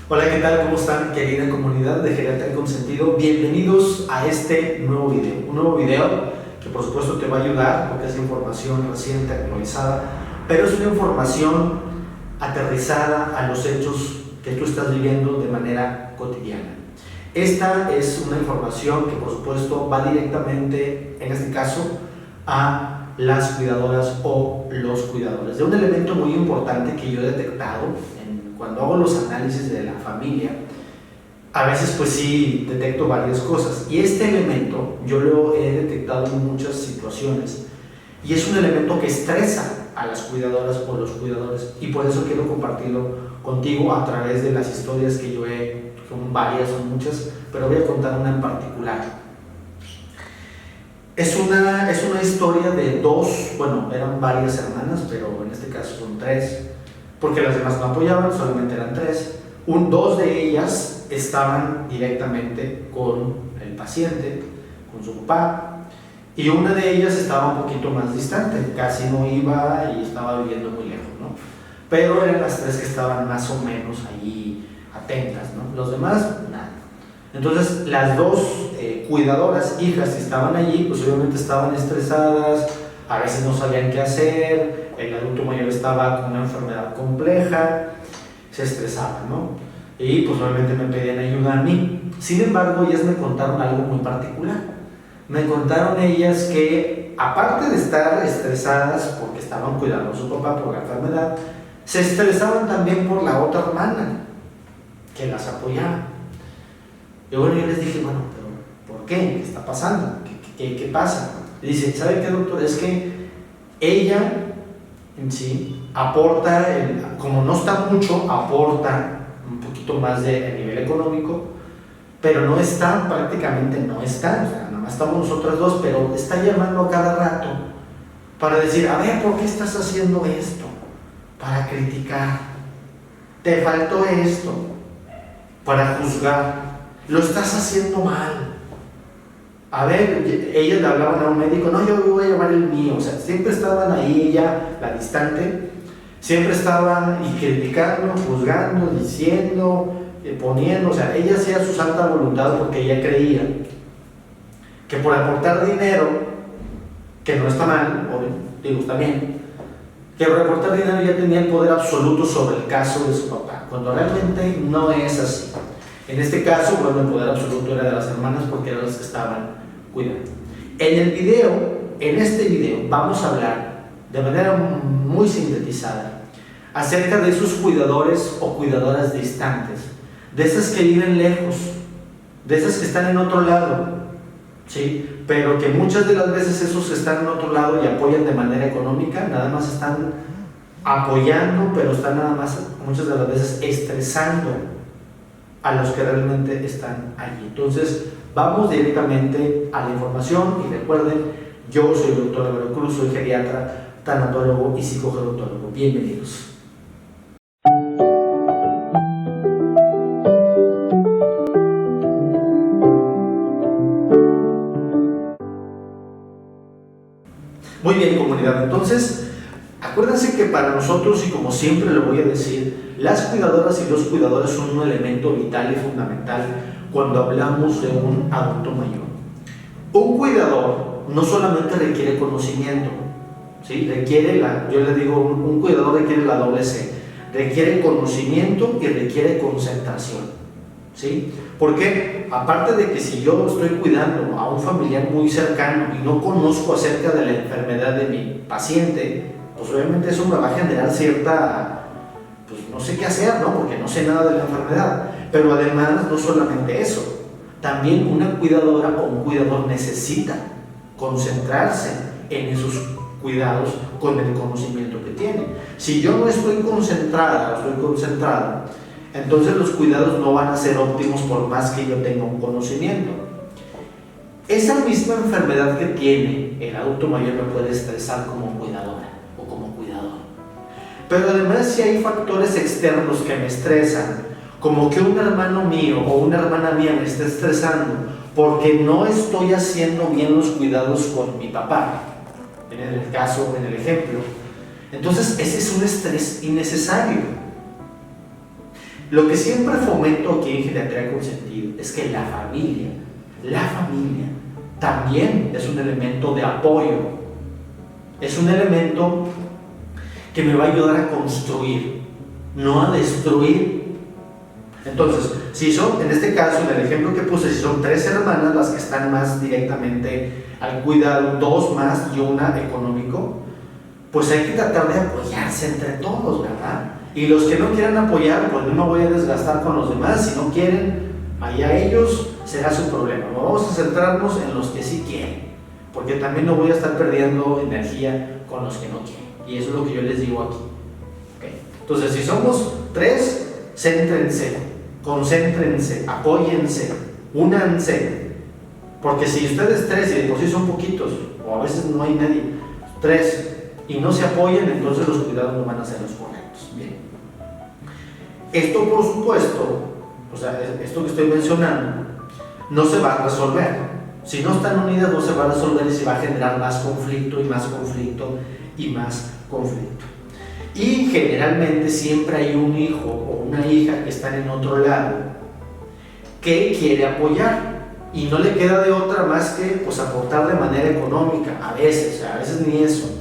Hola, ¿qué tal? ¿Cómo están, querida comunidad de Geriatría Consentido? Bienvenidos a este nuevo video. Un nuevo video que por supuesto te va a ayudar porque es información reciente, actualizada, pero es una información aterrizada a los hechos que tú estás viviendo de manera cotidiana. Esta es una información que por supuesto va directamente, en este caso, a las cuidadoras o los cuidadores. De un elemento muy importante que yo he detectado cuando hago los análisis de la familia, a veces pues sí detecto varias cosas, y este elemento yo lo he detectado en muchas situaciones y es un elemento que estresa a las cuidadoras o los cuidadores, y por eso quiero compartirlo contigo a través de las historias que yo he, son varias, son muchas, pero voy a contar una en particular. Es una historia de dos, bueno, eran varias hermanas, pero en este caso son tres, porque las demás no apoyaban, solamente eran tres. Dos de ellas estaban directamente con el paciente, con su papá, y una de ellas estaba un poquito más distante, casi no iba y estaba viviendo muy lejos, ¿no? Pero eran las tres que estaban más o menos allí atentas, ¿no? Los demás, nada. Entonces, las dos cuidadoras, hijas que estaban allí, pues obviamente estaban estresadas, a veces no sabían qué hacer, el adulto mayor estaba con una enfermedad compleja, se estresaban, ¿no? Y pues obviamente me pedían ayuda a mí. Sin embargo, ellas me contaron algo muy particular. Me contaron ellas que, aparte de estar estresadas porque estaban cuidando a su papá por la enfermedad, se estresaban también por la otra hermana que las apoyaba. Y bueno, yo les dije, bueno, pero ¿por qué? ¿Qué está pasando? ¿Qué pasa? Y dice, ¿sabe qué, doctor? Es que ella en sí aporta, como no está mucho, aporta un poquito más de nivel económico, pero no está, prácticamente no está, o sea, nada más estamos nosotras dos, pero está llamando a cada rato para decir, a ver, ¿por qué estás haciendo esto? Para criticar, te faltó esto, para juzgar, lo estás haciendo mal. A ver, ellas le hablaban a un médico, no, yo voy a llevar el mío, o sea, siempre estaban ahí, ella, la distante, siempre estaban y criticando, juzgando, diciendo, poniendo, o sea, ella hacía su santa voluntad porque ella creía que por aportar dinero, que no está mal, o digo, está bien, que por aportar dinero ya tenía el poder absoluto sobre el caso de su papá, cuando realmente no es así. En este caso, bueno, el poder absoluto era de las hermanas porque eran las que estaban cuidando. En este video, vamos a hablar de manera muy sintetizada acerca de esos cuidadores o cuidadoras distantes, de esas que viven lejos, de esas que están en otro lado, ¿sí? Pero que muchas de las veces esos que están en otro lado y apoyan de manera económica, nada más están apoyando, pero están nada más, muchas de las veces, estresando a los que realmente están allí. Entonces, vamos directamente a la información y recuerden, yo soy el doctor Álvaro Cruz, soy geriatra, tanatólogo y psicogerontólogo. Bienvenidos. Muy bien, comunidad, entonces, acuérdense que para nosotros, y como siempre lo voy a decir, las cuidadoras y los cuidadores son un elemento vital y fundamental cuando hablamos de un adulto mayor. Un cuidador no solamente requiere conocimiento, ¿sí? Yo les digo, un cuidador requiere la doble C, requiere conocimiento y requiere concentración, ¿sí? Porque aparte de que si yo estoy cuidando a un familiar muy cercano y no conozco acerca de la enfermedad de mi paciente, pues obviamente eso me va a generar cierta, pues no sé qué hacer, ¿no? Porque no sé nada de la enfermedad. Pero además, no solamente eso, también una cuidadora o un cuidador necesita concentrarse en esos cuidados con el conocimiento que tiene. Si yo no estoy concentrada o estoy concentrado, entonces los cuidados no van a ser óptimos por más que yo tenga un conocimiento. Esa misma enfermedad que tiene el adulto mayor me puede estresar como cuidadora o como cuidador. Pero además, si hay factores externos que me estresan, como que un hermano mío o una hermana mía me está estresando porque no estoy haciendo bien los cuidados con mi papá, en el caso, en el ejemplo, entonces ese es un estrés innecesario. Lo que siempre fomento aquí en Geriatría con Sentido es que la familia también es un elemento de apoyo, es un elemento que me va a ayudar a construir, no a destruir. Entonces, si son, en este caso, en el ejemplo que puse, si son 3 hermanas las que están más directamente al cuidado, 2 más y una económico, pues hay que tratar de apoyarse entre todos, ¿verdad? Y los que no quieran apoyar, pues no me voy a desgastar con los demás. Si no quieren, allá ellos, será su problema. Vamos a centrarnos en los que sí quieren, porque también no voy a estar perdiendo energía con los que no quieren. Y eso es lo que yo les digo aquí. ¿Okay? Entonces, si somos 3, céntrense, concéntrense, apóyense, únanse. Porque si ustedes 3 y de por sí son poquitos, o a veces no hay nadie, 3 y no se apoyan, entonces los cuidados no van a ser los correctos. Bien. Esto, por supuesto, o sea, esto que estoy mencionando, no se va a resolver. Si no están unidas, no se va a resolver y se va a generar más conflicto y más conflicto y más conflicto. Y generalmente siempre hay un hijo o una hija que están en otro lado que quiere apoyar y no le queda de otra más que pues aportar de manera económica, a veces ni eso.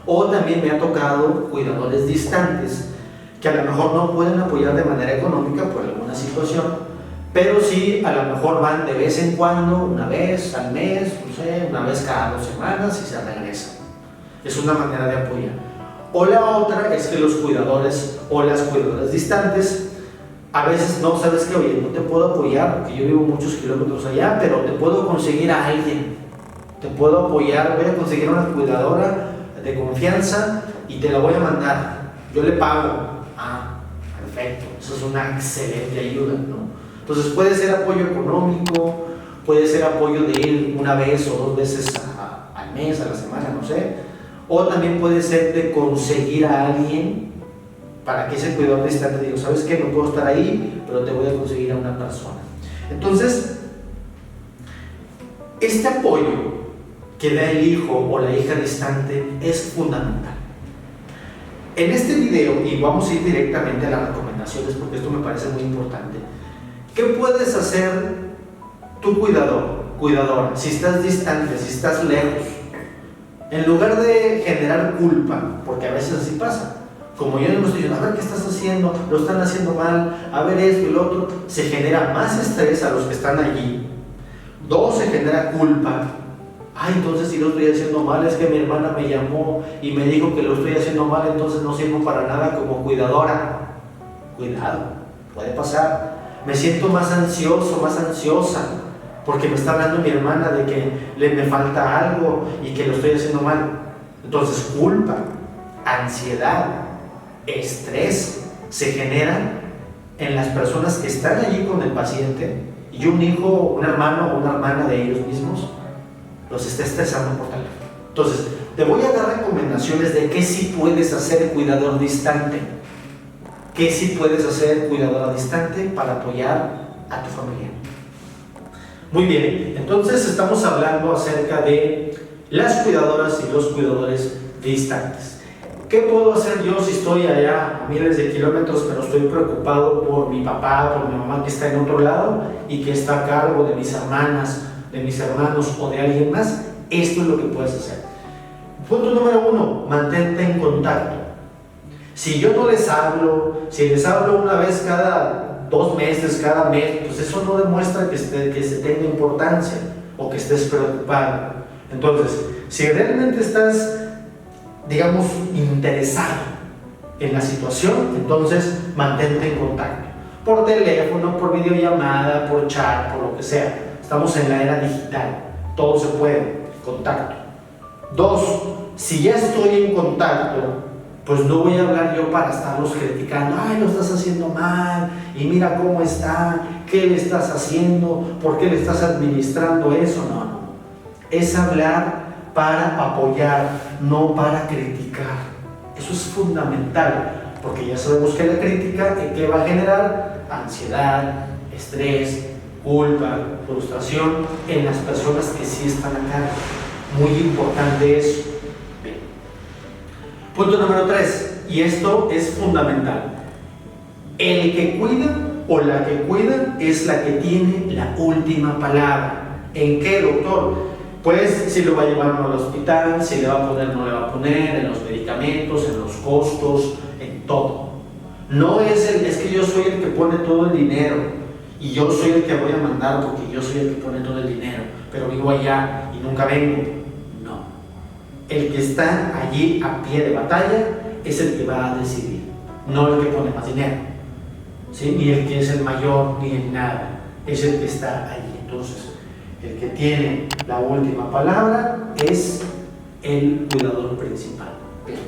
O también me ha tocado cuidadores distantes que a lo mejor no pueden apoyar de manera económica por alguna situación, pero sí a lo mejor van de vez en cuando, una vez al mes, no sé, una vez cada 2 semanas y se regresan. Es una manera de apoyar. O la otra es que los cuidadores o las cuidadoras distantes a veces no, sabes que, oye, no te puedo apoyar porque yo vivo muchos kilómetros allá, pero te puedo conseguir a alguien, te puedo apoyar, voy a conseguir una cuidadora de confianza y te la voy a mandar, yo le pago. Perfecto, eso es una excelente ayuda, ¿no? Entonces puede ser apoyo económico, puede ser apoyo de ir una vez o 2 veces al mes, a la semana, no sé, o también puede ser de conseguir a alguien para que ese cuidador distante diga, ¿sabes qué? No puedo estar ahí, pero te voy a conseguir a una persona. Entonces, este apoyo que da el hijo o la hija distante es fundamental. En este video, y vamos a ir directamente a las recomendaciones porque esto me parece muy importante, ¿qué puedes hacer tu cuidador, cuidadora, si estás distante, si estás lejos? En lugar de generar culpa, porque a veces así pasa, como yo no estoy diciendo, a ver qué estás haciendo, lo están haciendo mal, a ver esto y lo otro, se genera más estrés a los que están allí. 2, se genera culpa. Ay, entonces si lo estoy haciendo mal, es que mi hermana me llamó y me dijo que lo estoy haciendo mal, entonces no sirvo para nada como cuidadora. Cuidado, puede pasar. Me siento más ansioso, más ansiosa, porque me está hablando mi hermana de que me falta algo y que lo estoy haciendo mal. Entonces, culpa, ansiedad, estrés se generan en las personas que están allí con el paciente, y un hijo, un hermano o una hermana de ellos mismos los está estresando por teléfono. Entonces, te voy a dar recomendaciones de qué sí puedes hacer cuidador distante, qué sí puedes hacer cuidadora distante para apoyar a tu familia. Muy bien, entonces estamos hablando acerca de las cuidadoras y los cuidadores distantes. ¿Qué puedo hacer yo si estoy allá a miles de kilómetros, pero estoy preocupado por mi papá, por mi mamá que está en otro lado y que está a cargo de mis hermanas, de mis hermanos o de alguien más? Esto es lo que puedes hacer. Punto número 1, mantente en contacto. Si yo no les hablo, si les hablo una vez cada 2 meses, cada mes, pues eso no demuestra que se tenga importancia o que estés preocupado. Entonces, si realmente estás, digamos, interesado en la situación, entonces mantente en contacto. Por teléfono, por videollamada, por chat, por lo que sea. Estamos en la era digital, todo se puede, contacto. 2, si ya estoy en contacto, pues no voy a hablar yo para estarlos criticando, ay, lo estás haciendo mal, y mira cómo está, qué le estás haciendo, por qué le estás administrando eso. No, es hablar para apoyar, no para criticar. Eso es fundamental, porque ya sabemos que la crítica, ¿qué va a generar? Ansiedad, estrés, culpa, frustración en las personas que sí están acá. Muy importante eso. Bien. Punto número 3, y esto es fundamental. El que cuida o la que cuida es la que tiene la última palabra. ¿En qué, doctor? Pues si lo va a llevar o no al hospital, si le va a poner o no le va a poner, en los medicamentos, en los costos, en todo. No es que yo soy el que pone todo el dinero y yo soy el que voy a mandar porque yo soy el que pone todo el dinero, pero vivo allá y nunca vengo. No. El que está allí a pie de batalla es el que va a decidir, no el que pone más dinero, ¿sí? Ni el que es el mayor, ni el nada, es el que está allí. Entonces, el que tiene la última palabra es el cuidador principal. Bien.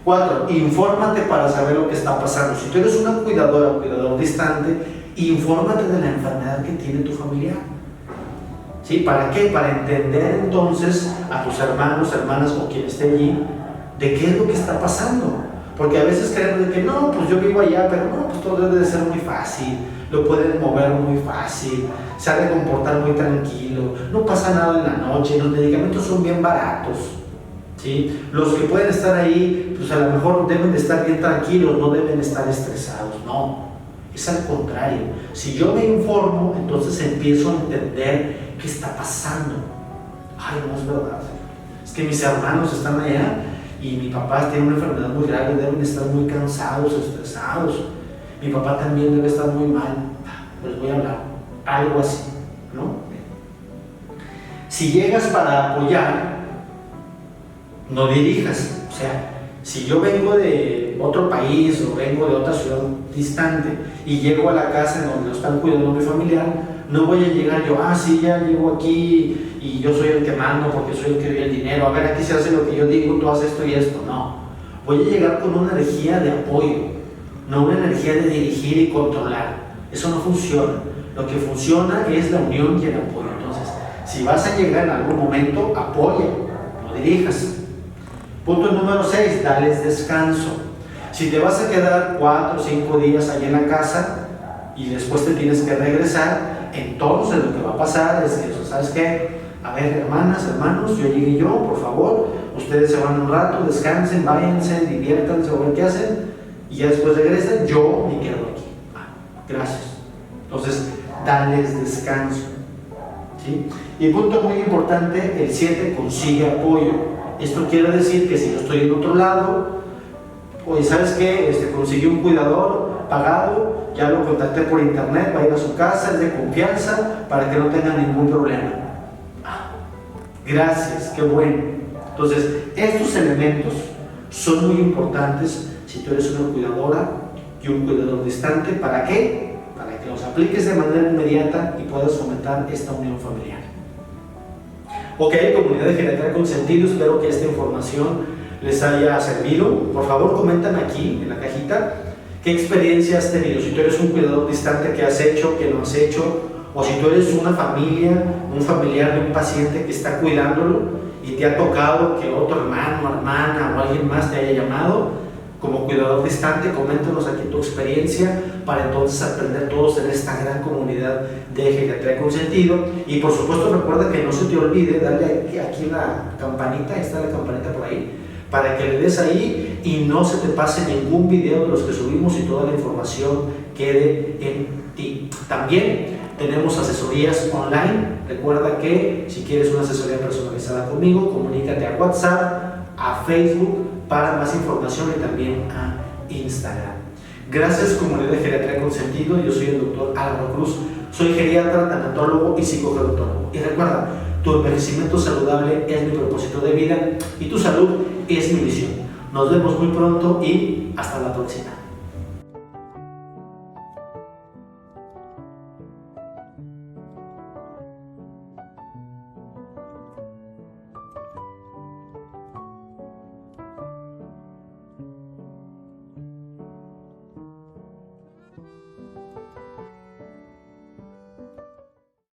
4. Infórmate para saber lo que está pasando. Si tú eres una cuidadora o cuidador distante, infórmate de la enfermedad que tiene tu familiar. ¿Sí? ¿Para qué? Para entender entonces a tus hermanos, hermanas o quien esté allí, de qué es lo que está pasando. Porque a veces creemos de que no, pues yo vivo allá, pero no, pues todo debe de ser muy fácil, lo pueden mover muy fácil, se ha de comportar muy tranquilo, no pasa nada en la noche, los medicamentos son bien baratos, ¿sí? Los que pueden estar ahí, pues a lo mejor deben de estar bien tranquilos, no deben estar estresados. No, es al contrario. Si yo me informo, entonces empiezo a entender qué está pasando. Ay, no es verdad, es que mis hermanos están allá y mi papá tiene una enfermedad muy grave, deben estar muy cansados, estresados. Mi papá también debe estar muy mal. Pues voy a hablar, algo así, ¿no? Si llegas para apoyar, no dirijas. O sea, si yo vengo de otro país o vengo de otra ciudad distante y llego a la casa en donde lo están cuidando a mi familiar, no voy a llegar yo, sí, ya llego aquí y yo soy el que mando porque soy el que doy el dinero, a ver, aquí se hace lo que yo digo, tú haces esto y esto. No, voy a llegar con una energía de apoyo, no una energía de dirigir y controlar. Eso no funciona. Lo que funciona es la unión y el apoyo. Entonces, si vas a llegar en algún momento, apoya, no dirijas. Punto número 6, dales descanso. Si te vas a quedar 4 o 5 días allí en la casa y después te tienes que regresar, entonces lo que va a pasar es que, ¿sabes qué? A ver, hermanas, hermanos, yo llegué yo, por favor, ustedes se van un rato, descansen, váyanse, diviértanse o ver qué hacen, y ya después regresan, yo me quedo aquí. Gracias. Entonces, dales descanso, ¿sí? Y punto muy importante, el 7, consigue apoyo. Esto quiere decir que si yo estoy en otro lado, oye, ¿sabes qué? Conseguí un cuidador pagado, ya lo contacté por internet, va a ir a su casa, es de confianza, para que no tenga ningún problema. Gracias, qué bueno. Entonces, estos elementos son muy importantes si tú eres una cuidadora y un cuidador distante. ¿Para qué? Para que los apliques de manera inmediata y puedas fomentar esta unión familiar. Ok, comunidad de Geriatría con Sentido, espero que esta información les haya servido. Por favor, coméntame aquí en la cajita qué experiencia has tenido. Si tú eres un cuidador distante, ¿qué has hecho? ¿Qué no has hecho? O si tú eres una familia, un familiar de un paciente que está cuidándolo y te ha tocado que otro hermano, hermana o alguien más te haya llamado como cuidador distante, coméntanos aquí tu experiencia para entonces aprender todos en esta gran comunidad de Geriatría con Sentido. Y por supuesto recuerda que no se te olvide darle aquí la campanita, está la campanita por ahí, para que le des ahí y no se te pase ningún video de los que subimos y toda la información quede en ti. También tenemos asesorías online. Recuerda que si quieres una asesoría personalizada conmigo, comunícate a WhatsApp, a Facebook para más información y también a Instagram. Gracias, comunidad de Geriatría con Sentido. Yo soy el doctor Álvaro Cruz. Soy geriatra, tanatólogo y psicogerontólogo. Y recuerda, tu envejecimiento saludable es mi propósito de vida y tu salud es mi misión. Nos vemos muy pronto y hasta la próxima.